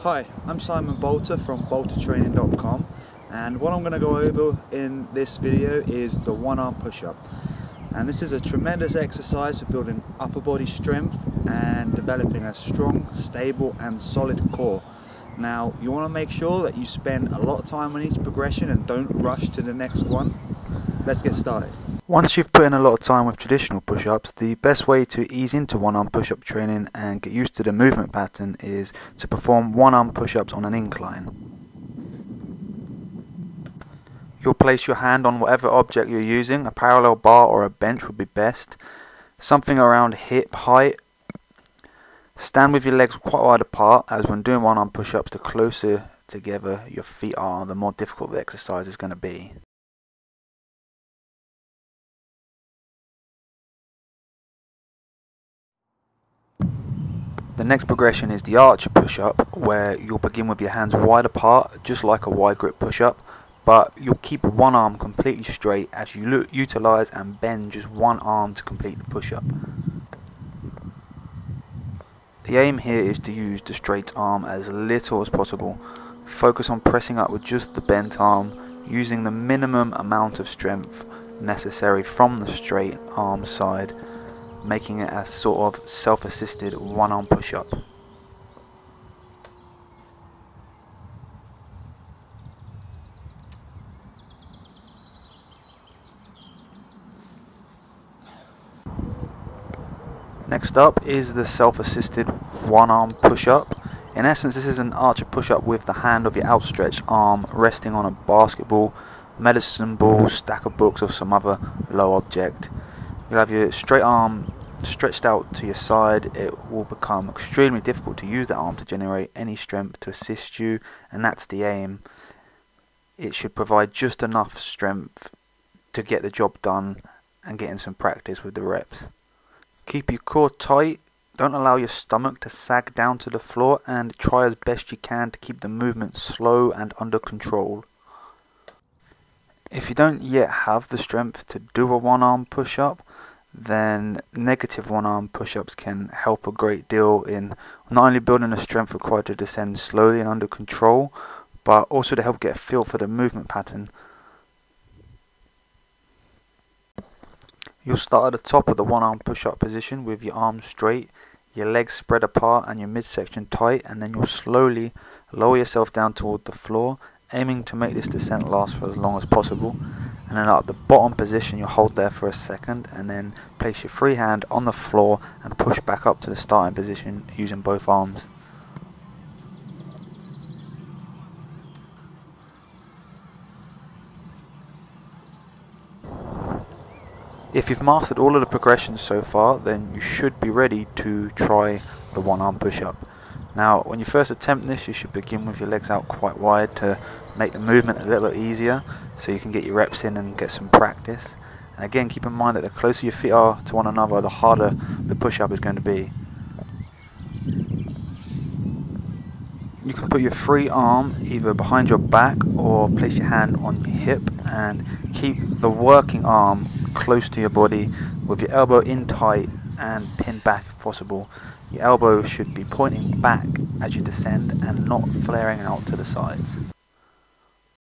Hi, I'm Simon Bolter from boltertraining.com, and what I'm going to go over in this video is the one arm push-up. And this is a tremendous exercise for building upper body strength and developing a strong, stable and solid core. Now you want to make sure that you spend a lot of time on each progression and don't rush to the next one. Let's get started. Once you've put in a lot of time with traditional push-ups, the best way to ease into one-arm push-up training and get used to the movement pattern is to perform one-arm push-ups on an incline. You'll place your hand on whatever object you're using. A parallel bar or a bench would be best. Something around hip height. Stand with your legs quite wide apart, as when doing one-arm push-ups, the closer together your feet are, the more difficult the exercise is going to be. The next progression is the archer push-up, where you'll begin with your hands wide apart, just like a wide grip push-up, but you'll keep one arm completely straight as you utilize and bend just one arm to complete the push-up. The aim here is to use the straight arm as little as possible. Focus on pressing up with just the bent arm, using the minimum amount of strength necessary from the straight arm side, making it a sort of self-assisted one-arm push-up. Next up is the self-assisted one-arm push-up. In essence, this is an archer push-up with the hand of your outstretched arm resting on a basketball, medicine ball, stack of books or some other low object. You'll have your straight arm stretched out to your side. It will become extremely difficult to use that arm to generate any strength to assist you, and that's the aim. It should provide just enough strength to get the job done and get in some practice with the reps. Keep your core tight, don't allow your stomach to sag down to the floor, and try as best you can to keep the movement slow and under control. If you don't yet have the strength to do a one-arm push-up, then negative one-arm push-ups can help a great deal in not only building the strength required to descend slowly and under control, but also to help get a feel for the movement pattern. You'll start at the top of the one-arm push-up position with your arms straight, your legs spread apart and your midsection tight, and then you'll slowly lower yourself down toward the floor, aiming to make this descent last for as long as possible. And then at the bottom position, you'll hold there for a second and then place your free hand on the floor and push back up to the starting position using both arms. If you've mastered all of the progressions so far, then you should be ready to try the one-arm push-up. Now, when you first attempt this, you should begin with your legs out quite wide to make the movement a little easier, so you can get your reps in and get some practice. And again, keep in mind that the closer your feet are to one another, the harder the push-up is going to be. You can put your free arm either behind your back or place your hand on your hip and keep the working arm close to your body with your elbow in tight and pinned back if possible. Your elbow should be pointing back as you descend and not flaring out to the sides.